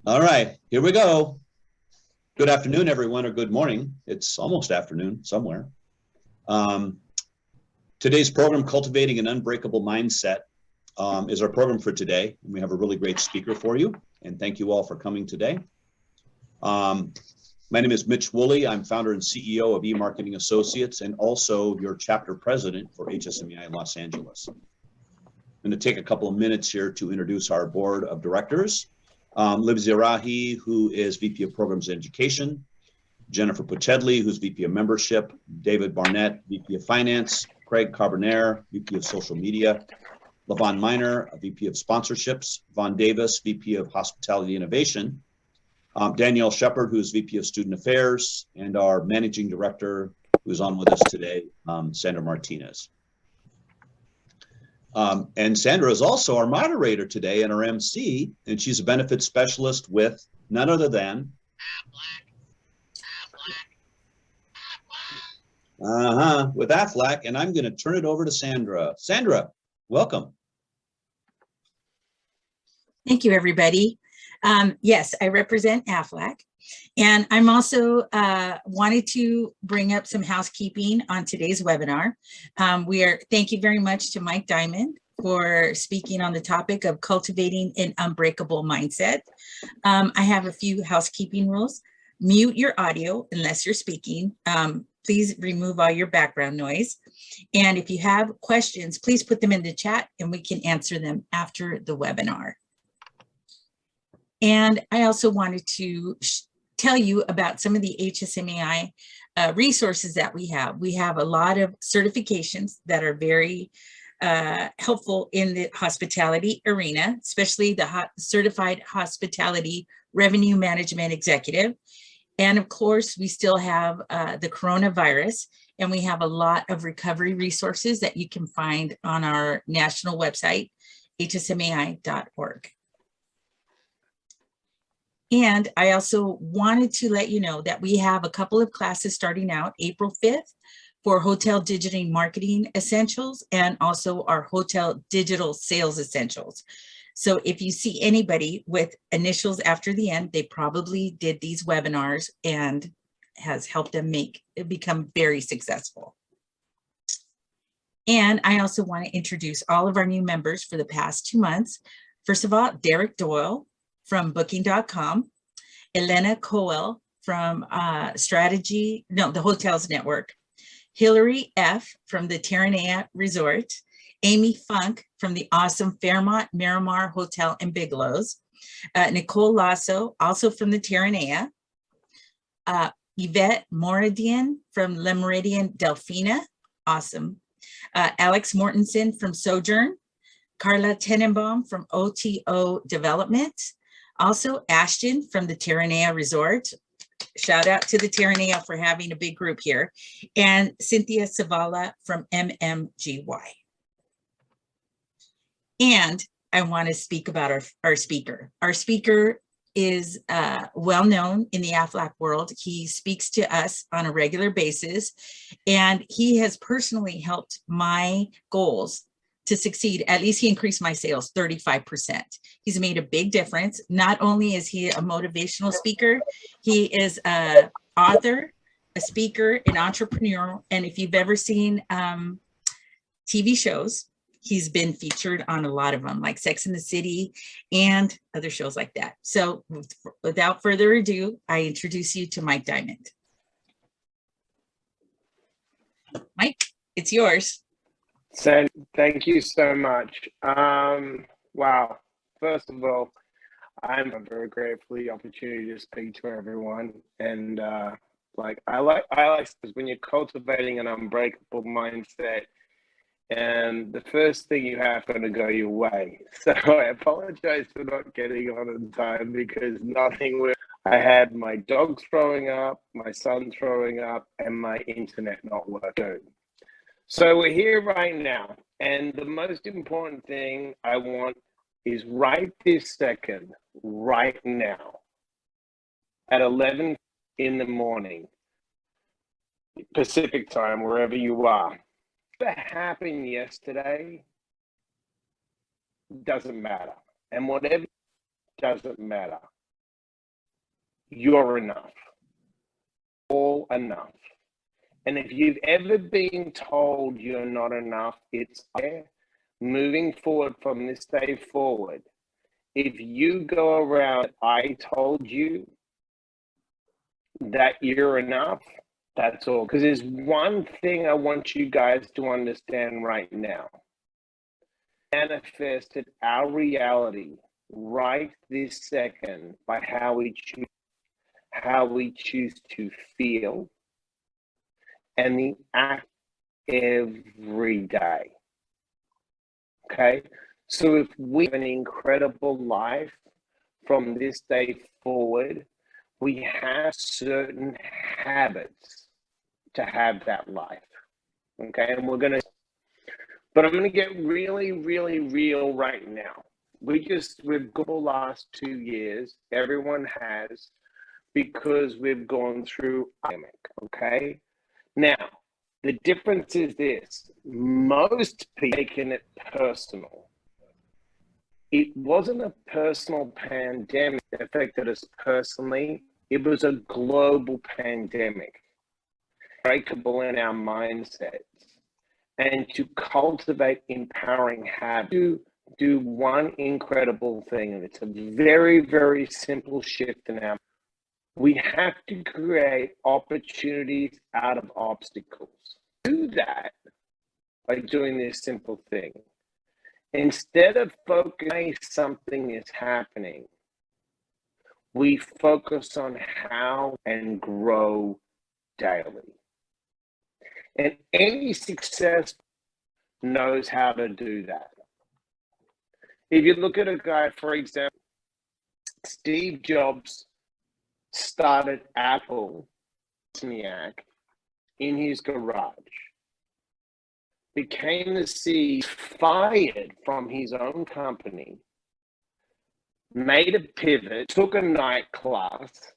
All right, here we go. Good afternoon, everyone, or good morning. It's almost afternoon somewhere. Um, Today's program, Cultivating an Unbreakable Mindset, is our program for today. We have a really great speaker for you, and thank you all for coming today. My name is Mitch Woolley. I'm founder and CEO of eMarketing Associates and also your chapter president for HSMEI Los Angeles. I'm going to take a couple of minutes here to introduce our board of directors. Liv Zirahi, who is VP of Programs and Education, Jennifer Puchedley, who's VP of Membership, David Barnett, VP of Finance, Craig Carbonaire, VP of Social Media, Lavon Miner, VP of Sponsorships, Vaughn Davis, VP of Hospitality Innovation, Danielle Shepard, who's VP of Student Affairs, and our Managing Director, who's on with us today, Sandra Martinez. And Sandra is also our moderator today and our MC, and she's a benefits specialist with none other than with Aflac, and I'm going to turn it over to Sandra. Sandra, welcome. Thank you, everybody. Yes, I represent Aflac, and I'm also wanted to bring up some housekeeping on today's webinar. Thank you very much to Mike Diamond for speaking on the topic of cultivating an unbreakable mindset. I have a few housekeeping rules. Mute your audio unless you're speaking. Please remove all your background noise. And if you have questions, please put them in the chat and we can answer them after the webinar. And I also wanted to tell you about some of the HSMEI resources that we have. We have a lot of certifications that are very helpful in the hospitality arena, especially the Certified Hospitality Revenue Management Executive. And of course, we still have the coronavirus, and we have a lot of recovery resources that you can find on our national website, hsmei.org. And I also wanted to let you know that we have a couple of classes starting out April 5th for Hotel Digital Marketing Essentials and also our Hotel Digital Sales Essentials. So if you see anybody with initials after the end, they probably did these webinars and has helped them become very successful. And I also want to introduce all of our new members for the past 2 months. First of all, Derek Doyle from Booking.com, Elena Coel from the Hotels Network, Hillary F. from the Terranea Resort, Amy Funk from the awesome Fairmont Miramar Hotel in Bigelow's, Nicole Lasso, also from the Terranea, Yvette Moradian from Le Meridien Delfina, awesome, Alex Mortensen from Sojourn, Carla Tenenbaum from OTO Development, also Ashton from the Terranea Resort. Shout out to the Terranea for having a big group here, and Cynthia Savala from MMGY. And I want to speak about our speaker. Our speaker is well known in the Aflac world. He speaks to us on a regular basis, and he has personally helped my goals to succeed. At least he increased my sales 35%. He's made a big difference. Not only is he a motivational speaker, he is an author, a speaker, an entrepreneur. And if you've ever seen TV shows, he's been featured on a lot of them, like Sex and the City and other shows like that. So without further ado, I introduce you to Mike Diamond. Mike, it's yours. Thank you so much. Wow. First of all, I'm very grateful for the opportunity to speak to everyone. And I like when you're cultivating an unbreakable mindset, and the first thing you have to go your way. So I apologize for not getting on in time because I had my dogs throwing up, my son throwing up, and my internet not working. So we're here right now, and the most important thing I want is right this second, right now, at 11 in the morning, Pacific time, wherever you are. What happened yesterday doesn't matter, and whatever doesn't matter. you're enough. All enough. And if you've ever been told you're not enough, it's there. Moving forward from this day forward, if you go around, I told you that you're enough, that's all. Because there's one thing I want you guys to understand right now. Manifested our reality right this second by how we choose to feel and the act every day. Okay, so if we have an incredible life from this day forward, we have certain habits to have that life. Okay, and but I'm gonna get really, really real right now. We've got the last 2 years, everyone has, because we've gone through a pandemic, okay? Now, the difference is this: most people taking it personal. It wasn't a personal pandemic that affected us personally. It was a global pandemic, unbreakable in our mindsets, and to cultivate empowering habits. To do one incredible thing, and it's a very, very simple shift in our. We have to create opportunities out of obstacles. Do that by doing this simple thing. Instead of focusing on something is happening, we focus on how and grow daily. And any success knows how to do that. If you look at a guy, for example, Steve Jobs started Apple in his garage, became the CEO, fired from his own company, made a pivot, took a night class,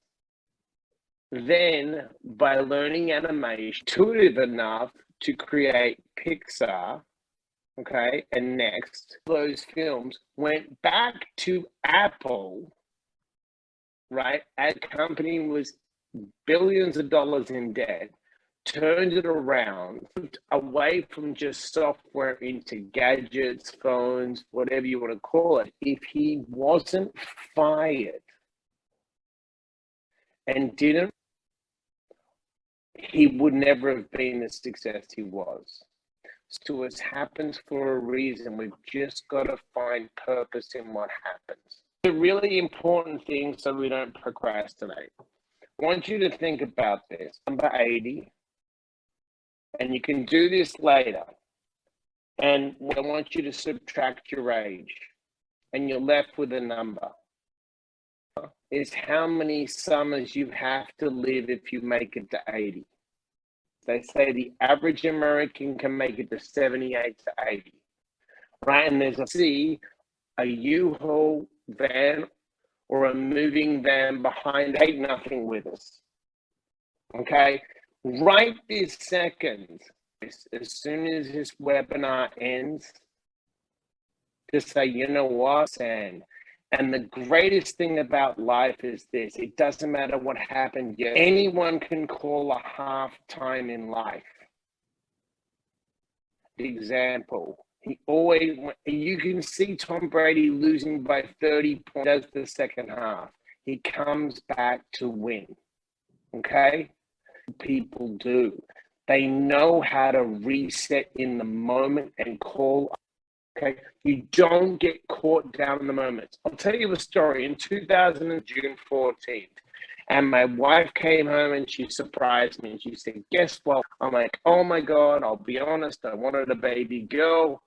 then by learning animation, intuitive enough to create Pixar, okay, and next, those films went back to Apple, right, as the company was billions of dollars in debt, turned it around, away from just software into gadgets, phones, whatever you want to call it. If he wasn't fired and didn't, he would never have been the success he was. So it happens for a reason. We've just got to find purpose in what happens. The really important thing so we don't procrastinate. I want you to think about this. Number 80. And you can do this later. And I want you to subtract your age. And you're left with a number. Is how many summers you have to live if you make it to 80. They say the average American can make it to 78 to 80. Right? And there's a U-Haul van or a moving van behind, take nothing with us. Okay? Right this second, as soon as this webinar ends, just say, you know what, and the greatest thing about life is this: it doesn't matter what happened yet. Anyone can call a half time in life. Example, you can see Tom Brady losing by 30 points, does the second half. He comes back to win, okay? People do. They know how to reset in the moment and call. Okay, you don't get caught down in the moment. I'll tell you a story. In 2000, June 14th, and my wife came home and she surprised me and she said, "Guess what?" I'm like, "Oh my God!" I'll be honest, I wanted a baby girl,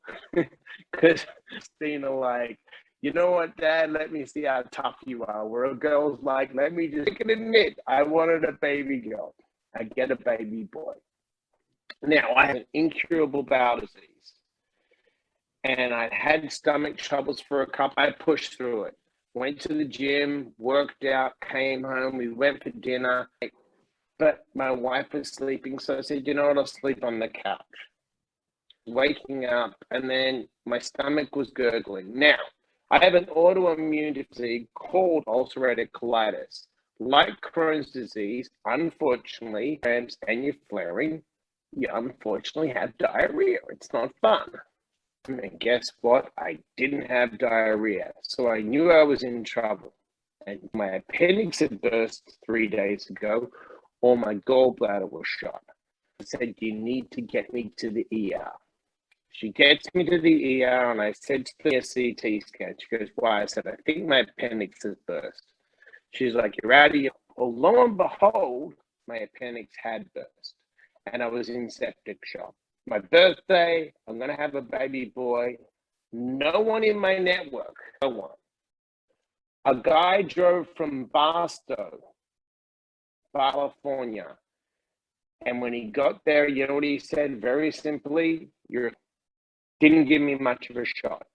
because Christina, like, you know what, Dad? Let me see how tough you are. Where a girl's like, let me just admit, I wanted a baby girl. I get a baby boy. Now, I have an incurable bowel disease, and I had stomach troubles for a couple. I pushed through it. Went to the gym, worked out, came home. We went for dinner, but my wife was sleeping, so I said, "You know what? I'll sleep on the couch." Waking up, and then my stomach was gurgling. Now, I have an autoimmune disease called ulcerative colitis. like Crohn's disease, unfortunately, cramps and you're flaring, you unfortunately have diarrhea. It's not fun. And guess what? I didn't have diarrhea. So I knew I was in trouble. And my appendix had burst 3 days ago, or my gallbladder was shot. I said, you need to get me to the ER. She gets me to the ER, and I said to the CT scan, she goes, why? I said, I think my appendix has burst. She's like, you're out of your... Well, lo and behold, my appendix had burst, and I was in septic shock. My birthday, I'm going to have a baby boy. No one in my network, no one. A guy drove from Barstow, California, and when he got there, you know what he said? Very simply, you didn't give me much of a shot.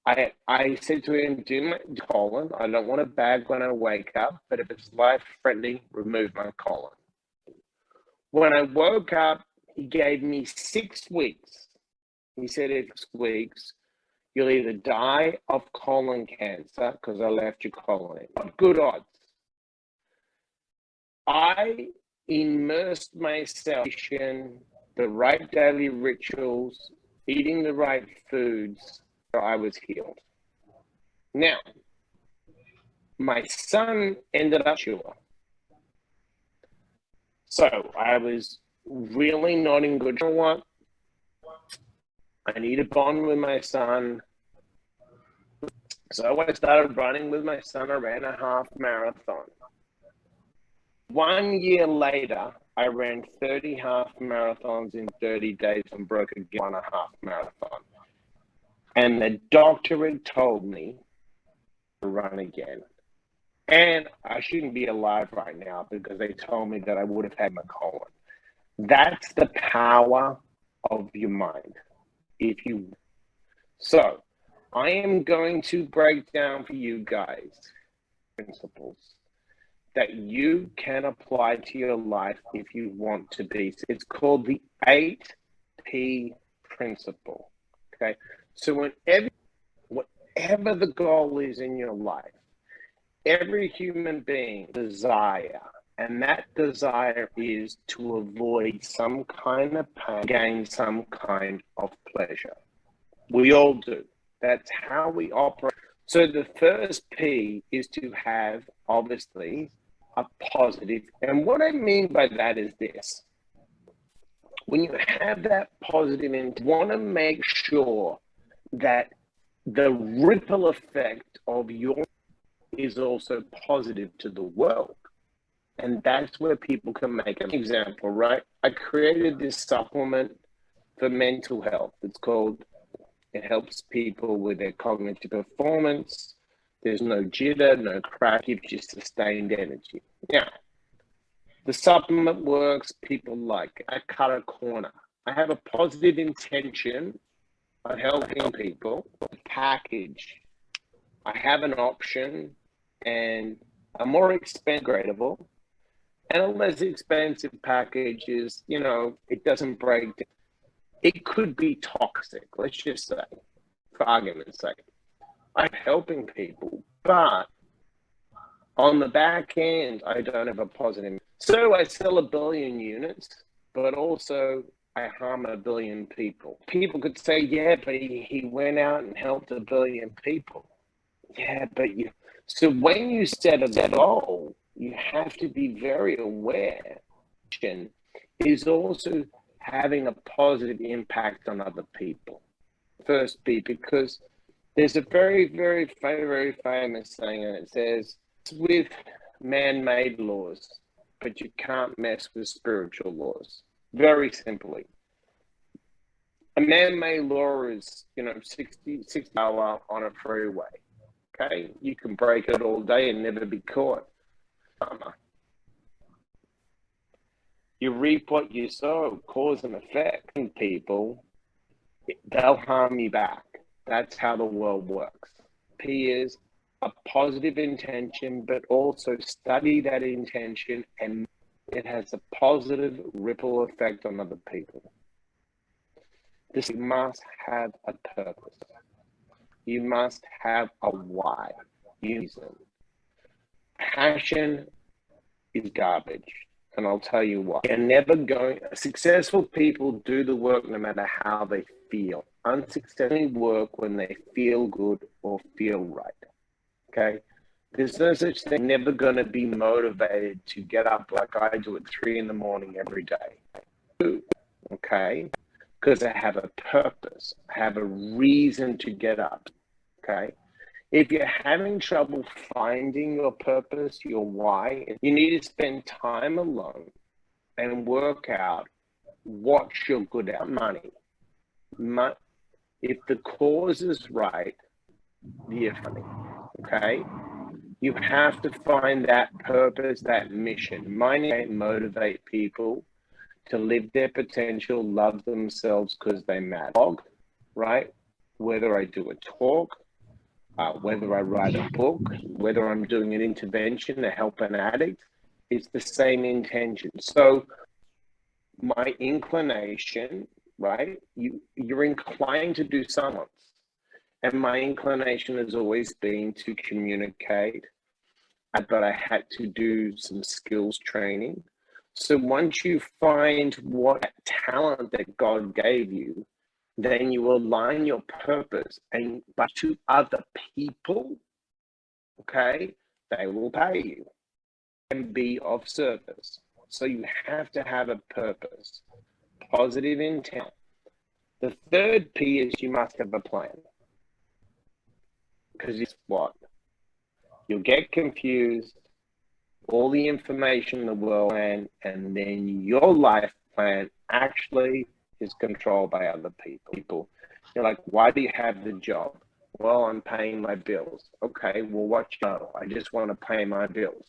I said to him, do my colon. I don't want a bag when I wake up, but if it's life-threatening, remove my colon. When I woke up, he gave me 6 weeks. He said, 6 weeks, you'll either die of colon cancer because I left your colon in. Good odds. I immersed myself in the right daily rituals, eating the right foods, so I was healed. Now, my son ended up sure. So I was really not in good. You know what? I need a bond with my son. So I started running with my son. I ran a half marathon. 1 year later, I ran 30 half marathons in 30 days and broke a 1.5 marathon. And the doctor had told me to run again. And I shouldn't be alive right now because they told me that I would have had my colon. That's the power of your mind. So I am going to break down for you guys principles that you can apply to your life if you want to be. It's called the 8P principle. Okay. So whatever the goal is in your life, every human being desire, and that desire is to avoid some kind of pain, gain some kind of pleasure. We all do. That's how we operate. So the first P is to have, obviously, a positive. And what I mean by that is this. When you have that positive intent, you want to make sure that the ripple effect of your is also positive to the world. And that's where people can make an example, right? I created this supplement for mental health. It helps people with their cognitive performance. There's no jitter, no crack, gives you sustained energy. Now, the supplement works, people like it. I cut a corner. I have a positive intention of helping people. The package, I have an option and a more expensive gradable and a less expensive package is, it doesn't break down. It could be toxic, let's just say, for argument's sake. I'm helping people, but on the back end, I don't have a positive. So I sell 1 billion units, but also I harm 1 billion people. People could say, yeah, but he went out and helped 1 billion people. Yeah, but so when you set a goal, you have to be very aware. Is also having a positive impact on other people. First B, because there's a very, very, very famous saying, and it says, it's with man-made laws, but you can't mess with spiritual laws. Very simply. A man-made law is, 60 hour on a freeway. Okay, you can break it all day and never be caught. You reap what you sow, cause and effect. People, they'll harm you back. That's how the world works. P is a positive intention, but also study that intention and it has a positive ripple effect on other people. This must have a purpose. You must have a why. Reason. passion is garbage. And I'll tell you why. You're never going, successful people do the work no matter how they feel. Unsuccessful work when they feel good or feel right. Okay? There's no such thing. Never going to be motivated to get up like I do at 3 in the morning every day. Okay? Because I have a purpose. I have a reason to get up. Okay? If you're having trouble finding your purpose, your why, you need to spend time alone and work out what you're good at. Money. If the cause is right, you're funny. Okay? You have to find that purpose, that mission. Mine motivate people to live their potential, love themselves because they matter. Right? Whether I do a talk, whether I write a book, whether I'm doing an intervention to help an addict, it's the same intention. So my inclination, right? You're inclined to do something. And my inclination has always been to communicate, but I had to do some skills training. So once you find what talent that God gave you, then you align your purpose but to other people, okay, they will pay you and be of service. So you have to have a purpose, positive intent. The third P is you must have a plan. Because it's what? You'll get confused, all the information in the world, and then your life plan actually is controlled by other people. You're like, why do you have the job? Well, I'm paying my bills. Okay, well, what you know? I just want to pay my bills.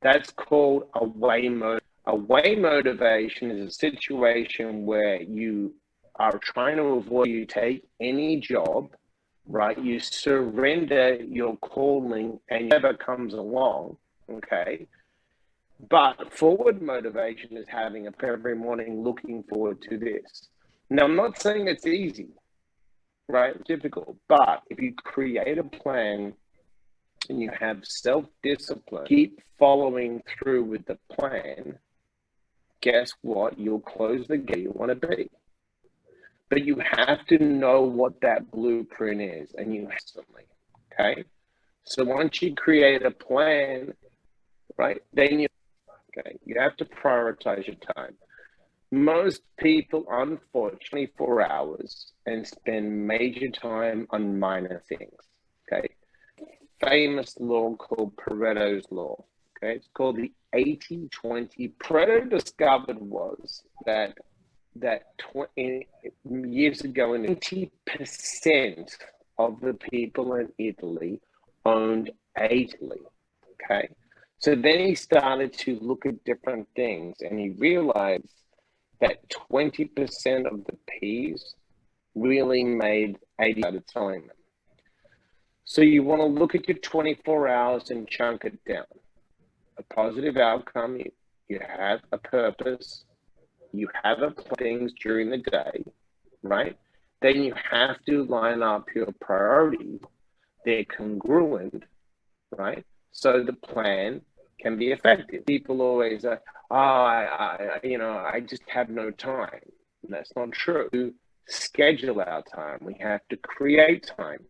That's called away motivation. Away motivation is a situation where you are trying to avoid you take any job, right? You surrender your calling and whatever comes along, okay? But forward motivation is having up every morning looking forward to this. Now, I'm not saying it's easy, right? It's difficult. But if you create a plan and you have self-discipline, keep following through with the plan, guess what? You'll close the gate you want to be. But you have to know what that blueprint is, and you instantly, okay? So once you create a plan, right, then you have to prioritize your time. Most people, unfortunately, 4 hours and spend major time on minor things, okay? Famous law called Pareto's law, okay? It's called the 80-20. Pareto discovered was that 20 years ago, 90% of the people in Italy owned Italy, okay? So then he started to look at different things, and he realized that 20% of the P's really made 80 at a time. So you want to look at your 24 hours and chunk it down. A positive outcome, you have a purpose, you have things during the day, right? Then you have to line up your priorities. They're congruent, right? So the plan can be effective. People always say, I just have no time. And that's not true. We schedule our time. We have to create time.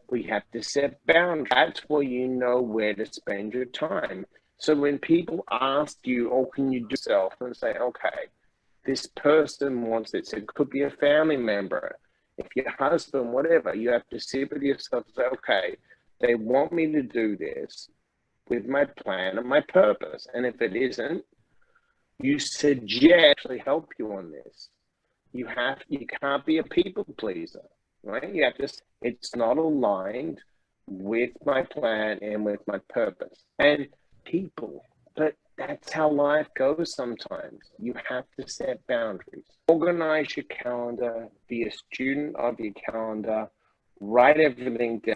We have to set boundaries. That's where you know where to spend your time. So when people ask you, oh, can you do self? And say, okay, this person wants this. It could be a family member. If your husband, whatever, you have to sit with yourself and say, okay, they want me to do this with my plan and my purpose. And if it isn't, you suggest actually help you on this. You can't be a people pleaser, right? You have to, it's not aligned with my plan and with my purpose. And people, but that's how life goes sometimes. You have to set boundaries. Organize your calendar, be a student of your calendar, write everything down.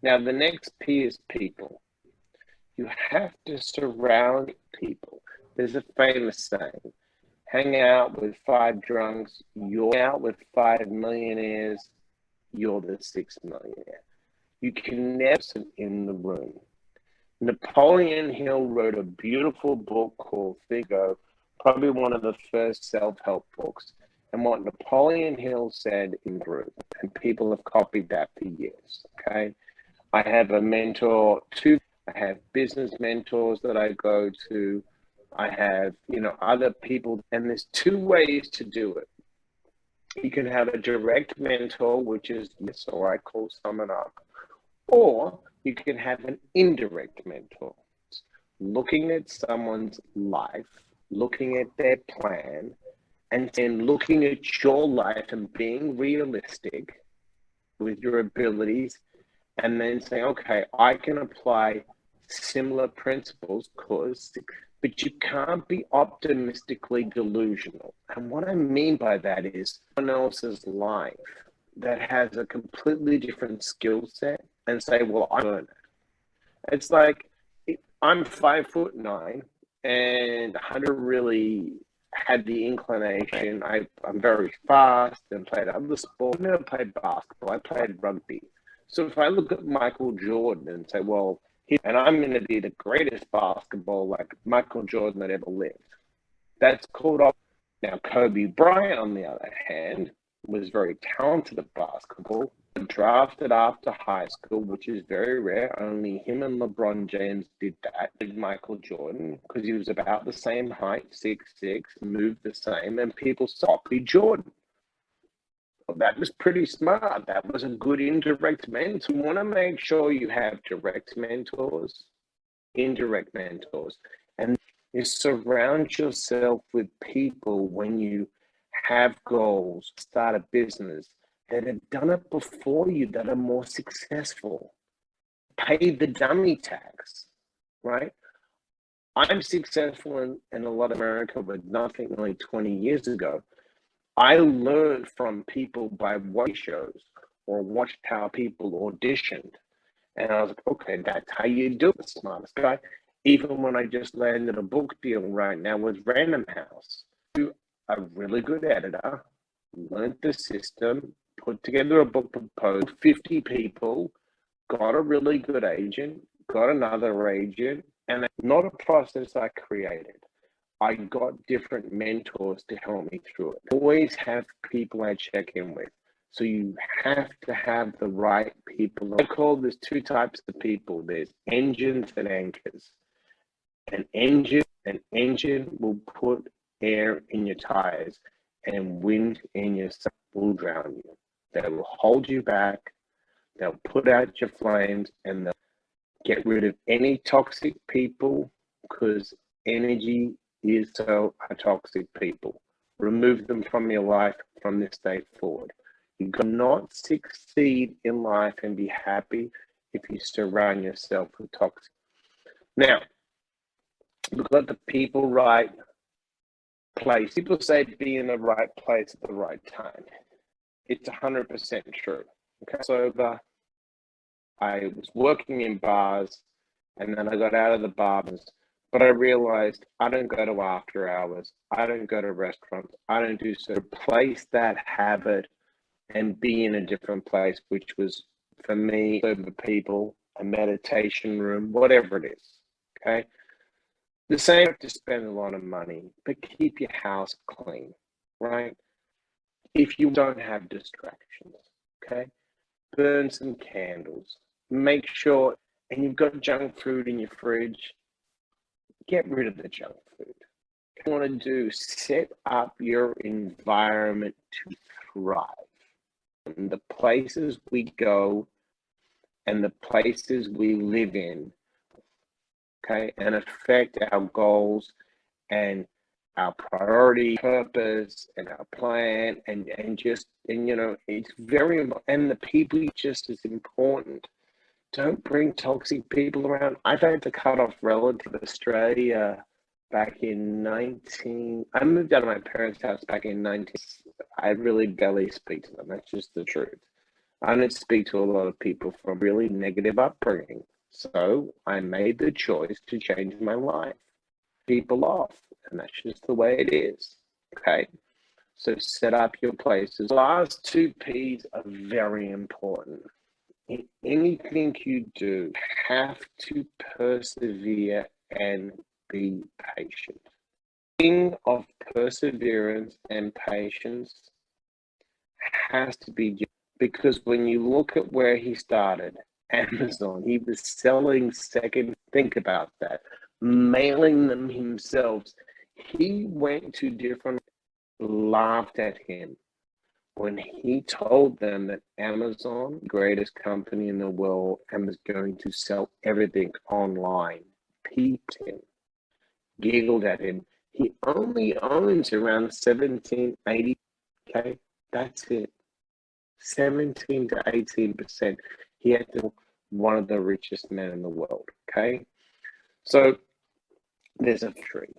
Now, the next P is people. You have to surround people. There's a famous saying, hang out with 5 drunks, you're out with 5 millionaires, you're the 6th millionaire. You can never sit in the room. Napoleon Hill wrote a beautiful book called Think Go, probably one of the first self-help books. And what Napoleon Hill said in group, and people have copied that for years. Okay. I have a mentor, I have business mentors that I go to. I have, other people, and there's two ways to do it. You can have a direct mentor, which is yes, or I call someone up, or you can have an indirect mentor, looking at someone's life, looking at their plan, and then looking at your life and being realistic with your abilities, and then saying, okay, I can apply similar principles, but you can't be optimistically delusional. And what I mean by that is someone else's life that has a completely different skill set and say, well, I learned it. It's like, I'm 5'9" and Hunter really had the inclination. I'm very fast and played other sports. I never played basketball. I played rugby. So if I look at Michael Jordan and say, well, and I'm going to be the greatest basketball like Michael Jordan that ever lived, that's called off. Now, Kobe Bryant, on the other hand, was very talented at basketball, drafted after high school, which is very rare. Only him and LeBron James did that. Did Michael Jordan, because he was about the same height, 6'6", moved the same, and people copied Jordan. Well, that was pretty smart. That was a good indirect mentor. You want to make sure you have direct mentors, indirect mentors, and you surround yourself with people when you have goals, start a business, that have done it before you, that are more successful. Pay the dummy tax, right? I'm successful in a lot of America with nothing only 20 years ago. I learned from people by watching shows or watched how people auditioned. And I was like, okay, that's how you do it, smartest guy. Even when I just landed a book deal right now with Random House, a really good editor, learned the system, put together a book proposal, 50 people, got a really good agent, got another agent, and not a process I created. I got different mentors to help me through it. Always have people I check in with. So you have to have the right people. I call there's two types of people. There's engines and anchors. An engine will put air in your tires, and wind in your sail will drown you. They will hold you back. They'll put out your flames, and they'll get rid of any toxic people, because energy is so toxic people. Remove them from your life from this day forward. You cannot succeed in life and be happy if you surround yourself with toxic. Now, we've got the people right place. People say be in the right place at the right time. It's 100% true. Okay, so I was working in bars, and then I got out of the bars, but I realized I don't go to after hours. I don't go to restaurants. I don't do so. Replace that habit and be in a different place, which was for me, sober people, a meditation room, whatever it is. Okay. The same to spend a lot of money, but keep your house clean, right? If you don't have distractions, okay? Burn some candles. Make sure, and you've got junk food in your fridge, get rid of the junk food. What you want to do, set up your environment to thrive. And the places we go and the places we live in, okay, and affect our goals and our priority, purpose, and our plan, and it's very important. And the people just as important. Don't bring toxic people around. I've had to cut off relative Australia back in I moved out of my parents' house back in 19. I really barely speak to them. That's just the truth. I don't speak to a lot of people from really negative upbringing. So I made the choice to change my life. People off, and that's just the way it is. Okay, so set up your places. The last two P's are very important. in anything you do, have to persevere and be patient. Thing of perseverance and patience has to be, because when you look at where he started, Amazon, he was selling second, think about that, mailing them himself. He went to different, laughed at him when he told them that Amazon, greatest company in the world, and was going to sell everything online. Peeped him, giggled at him. He only owns around 1780. Okay, that's it. 17 to 18%. He had to one of the richest men in the world. Okay, so there's a tree,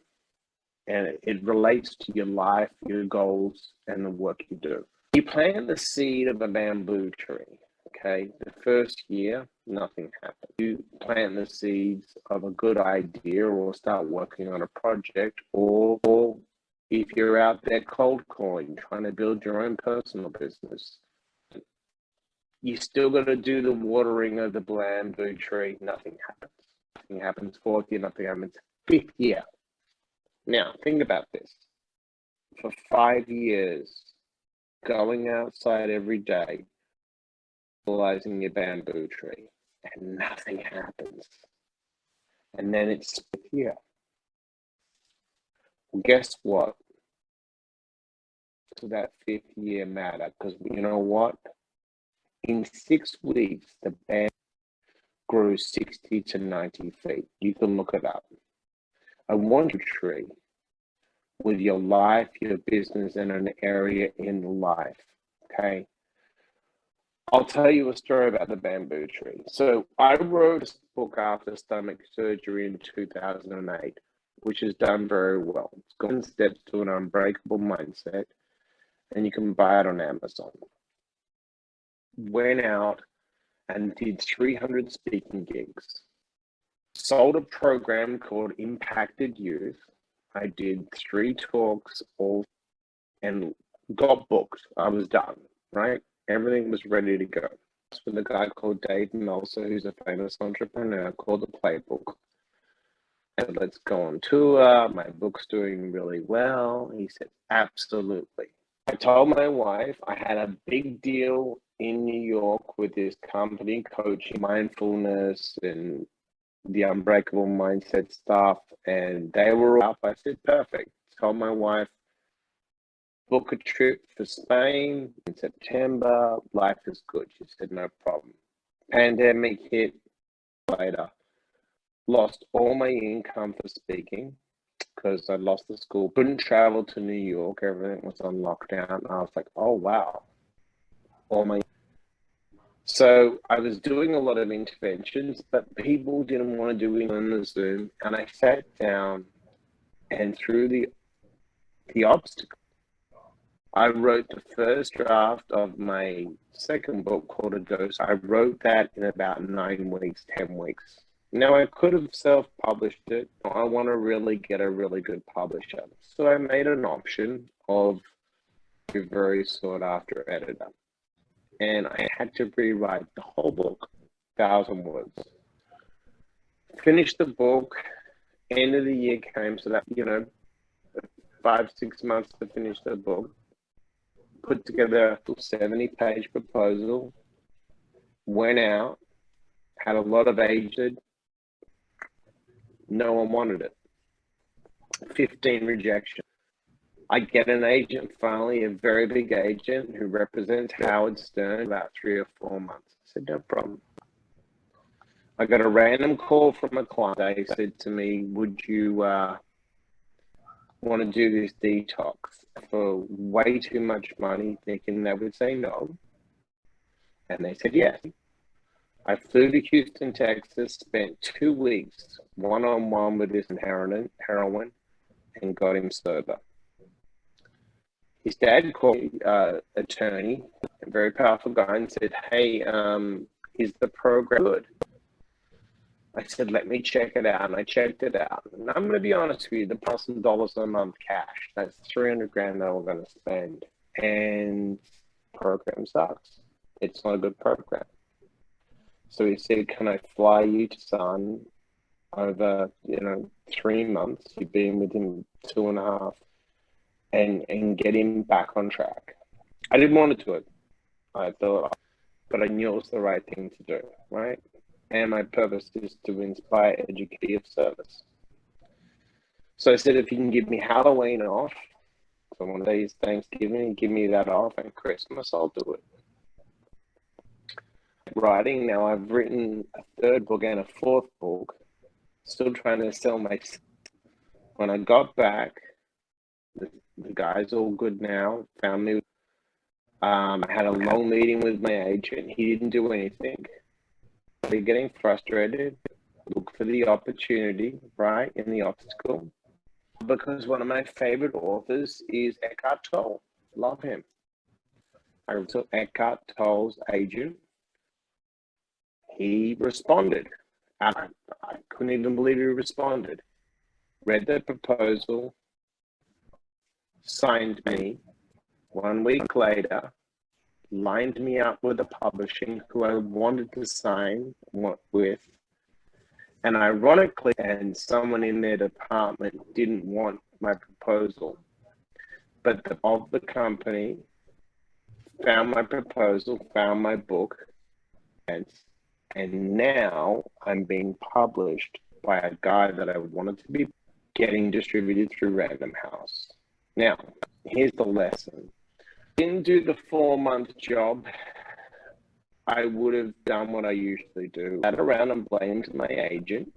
and it relates to your life, your goals, and the work you do. You plant the seed of a bamboo tree. Okay, the first year, nothing happens. You plant the seeds of a good idea or start working on a project, or if you're out there cold calling, trying to build your own personal business, you still got to do the watering of the bamboo tree. Nothing happens. Nothing happens. Fourth year, nothing happens. Fifth year. Now, think about this. For 5 years, going outside every day, fertilizing your bamboo tree, and nothing happens. And then it's fifth year. Well, guess what? So that fifth year matter, because you know what? In 6 weeks, the bamboo grew 60 to 90 feet. You can look it up. I want a tree with your life, your business, and an area in life. Okay. I'll tell you a story about the bamboo tree. So I wrote this book after stomach surgery in 2008, which has done very well. It's got steps to an unbreakable mindset, and you can buy it on Amazon. Went out and did 300 speaking gigs. Sold a program called Impacted Youth. I did 3 talks all and got booked. I was done, right? Everything was ready to go. With a guy called Dave Meltzer, who's a famous entrepreneur, called The Playbook. And let's go on tour. My book's doing really well. He said, absolutely. I told my wife I had a big deal in New York with this company coaching mindfulness and the Unbreakable mindset stuff, and they were up. I said, perfect. Told my wife, book a trip for Spain in September. Life is good. She said, no problem. Pandemic hit later. Lost all my income for speaking because I lost the school. Couldn't travel to New York. Everything was on lockdown. I was like, oh, wow. So I was doing a lot of interventions, but people didn't want to do it on the Zoom. And I sat down, and through the obstacle, I wrote the first draft of my second book called A Dose. I wrote that in about 9 weeks, 10 weeks. Now I could have self-published it. I want to really get a really good publisher. So I made an option of a very sought after editor. And I had to rewrite the whole book, 1,000 words. Finished the book, end of the year came, so that, 5-6 months to finish the book. Put together a 70-page proposal, went out, had a lot of agents. No one wanted it. 15 rejections. I get an agent finally, a very big agent who represents Howard Stern, about 3 or 4 months. I said, no problem. I got a random call from a client. They said to me, would you want to do this detox for way too much money, thinking they would say no? And they said yes. I flew to Houston, Texas, spent 2 weeks one-on-one with this heroin, and got him sober. His dad called me, attorney, a very powerful guy, and said, hey, is the program good? I said, let me check it out. And I checked it out. And I'm going to be honest with you, the $1,000 a month cash, that's 300 grand that we're going to spend. And the program sucks. It's not a good program. So he said, can I fly you to Sun over, 3 months? You've been with him 2.5, and get him back on track. I didn't want to do it. I thought, but I knew it was the right thing to do, right? And my purpose is to inspire, educate, give service. So I said, if you can give me Halloween off, so one of these Thanksgiving, give me that off, and Christmas, I'll do it. Writing now, I've written a 3rd book and a 4th book, still trying to sell my. When I got back, the guy's all good now, found me. I had a long meeting with my agent. He didn't do anything. They're getting frustrated. Look for the opportunity, right, in the obstacle. Because one of my favorite authors is Eckhart Tolle. Love him. I took Eckhart Tolle's agent. He responded. I couldn't even believe he responded. Read the proposal, signed me. 1 week later, lined me up with a publishing who I wanted to sign with. And ironically, and someone in their department didn't want my proposal, but of the company found my proposal, found my book, and now I'm being published by a guy that I wanted to be getting distributed through Random House. Now, here's the lesson. Didn't do the 4-month job. I would have done what I usually do. Sat around and blamed my agent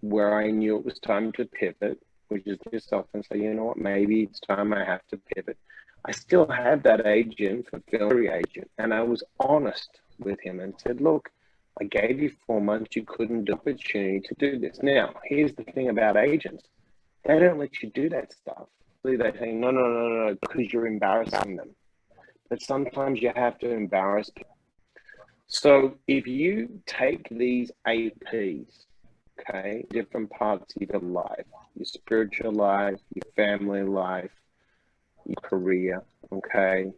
where I knew it was time to pivot, which is just often say, you know what, maybe it's time I have to pivot. I still have that agent, fulfillment agent, and I was honest with him and said, look, I gave you 4 months, you couldn't do the opportunity to do this. Now, here's the thing about agents. They don't let you do that stuff. They say, no, because you're embarrassing them. But sometimes you have to embarrass people. So if you take these APs, okay, different parts of your life, your spiritual life, your family life, your career, okay,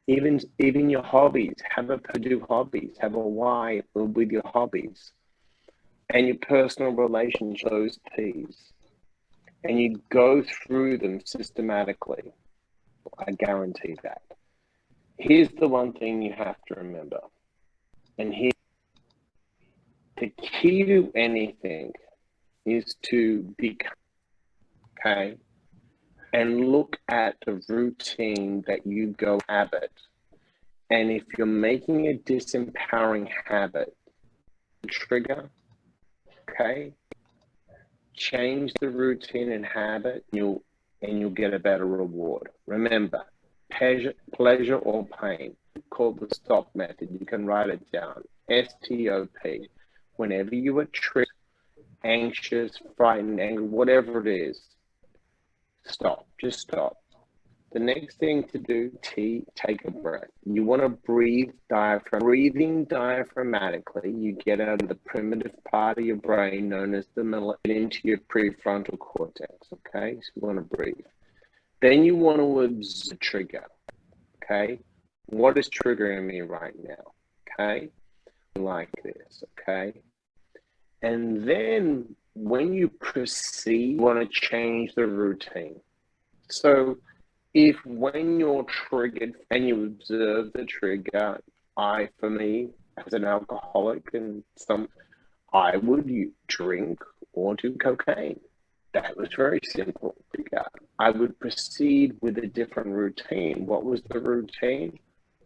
even your hobbies, have a Purdue hobbies, have a why with your hobbies, and your personal relationship, those P's, and you go through them systematically, I guarantee that. Here's the one thing you have to remember, and here, the key to anything is to become, okay, and look at the routine that you go habit. And if you're making a disempowering habit, trigger, okay, change the routine and habit, and you'll get a better reward. Remember, pleasure or pain, called the STOP method. You can write it down. STOP. Whenever you are triggered, anxious, frightened, angry, whatever it is, stop. Just stop. The next thing to do, take a breath. You want to breathe breathing diaphragmatically. You get out of the primitive part of your brain known as the into your prefrontal cortex, okay? So you want to breathe. Then you want to observe the trigger, okay? What is triggering me right now, okay? Like this, okay? And then when you proceed, you want to change the routine. So if when you're triggered and you observe the trigger, for me, as an alcoholic, I would drink or do cocaine. That was very simple. I would proceed with a different routine. What was the routine?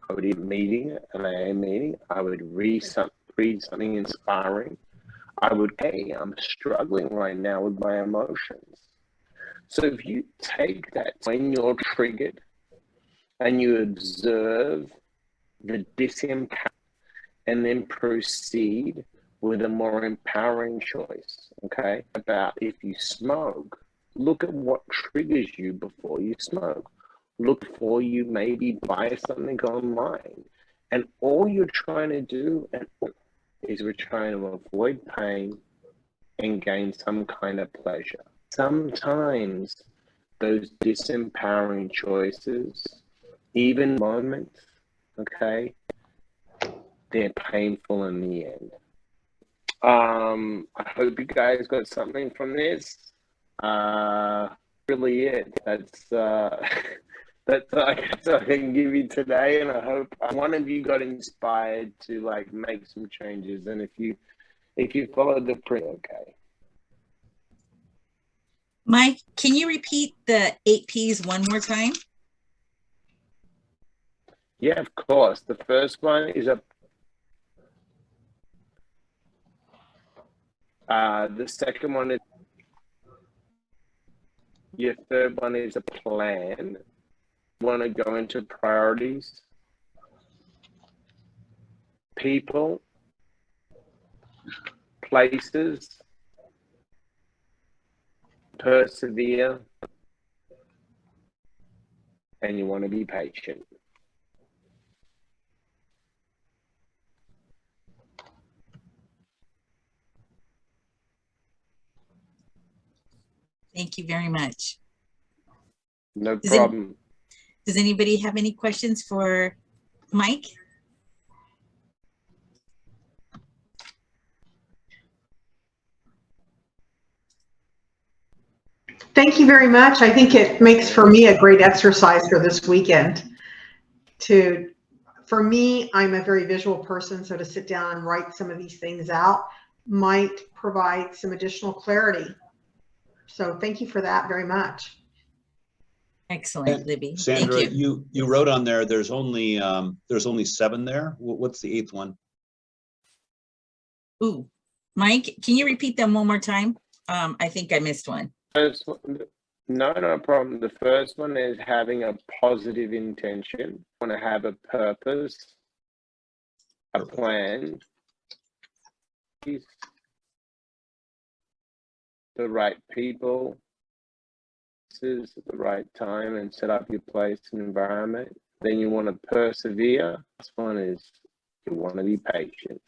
I would eat meeting, an AA meeting. I would read something inspiring. I would, hey, I'm struggling right now with my emotions. So if you take that when you're triggered and you observe the disempowerment and then proceed with a more empowering choice, okay? About if you smoke, look at what triggers you before you smoke. Look before you maybe buy something online. And all you're trying to do is we're trying to avoid pain and gain some kind of pleasure. Sometimes those disempowering choices, even moments, okay, they're painful in the end. I hope you guys got something from this. Really it. That's that's all I can give you today, and I hope one of you got inspired to like make some changes. And if you follow the print, okay. Mike, can you repeat the 8 Ps one more time? Yeah, of course. The first one is the second one is your third one is a plan. You want to go into priorities, people, places, persevere, and you want to be patient. Thank you very much. No problem. Does anybody have any questions for Mike? Thank you very much. I think it makes for me a great exercise for this weekend. For me, I'm a very visual person, so to sit down and write some of these things out might provide some additional clarity. So thank you for that very much. Excellent, Libby. Sandra, Thank you. you wrote on there, there's only 7 there. What's the 8th one? Ooh, Mike, can you repeat them one more time? I think I missed one. No problem. The first one is having a positive intention. Want to have a purpose, a plan, the right people, at the right time, and set up your place and environment. Then you want to persevere. This one is you want to be patient.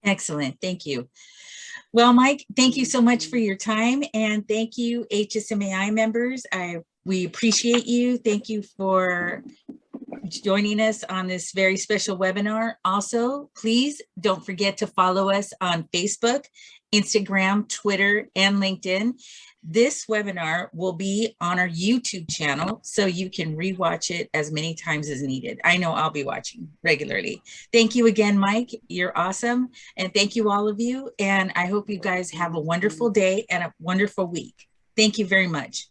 Excellent. Thank you. Well, Mike, thank you so much for your time, and thank you, HSMAI members. We appreciate you. Thank you for joining us on this very special webinar. Also, please don't forget to follow us on Facebook, Instagram, Twitter, and LinkedIn. This webinar will be on our YouTube channel, so you can rewatch it as many times as needed. I know I'll be watching regularly. Thank you again, Mike. You're awesome. And thank you, all of you. And I hope you guys have a wonderful day and a wonderful week. Thank you very much.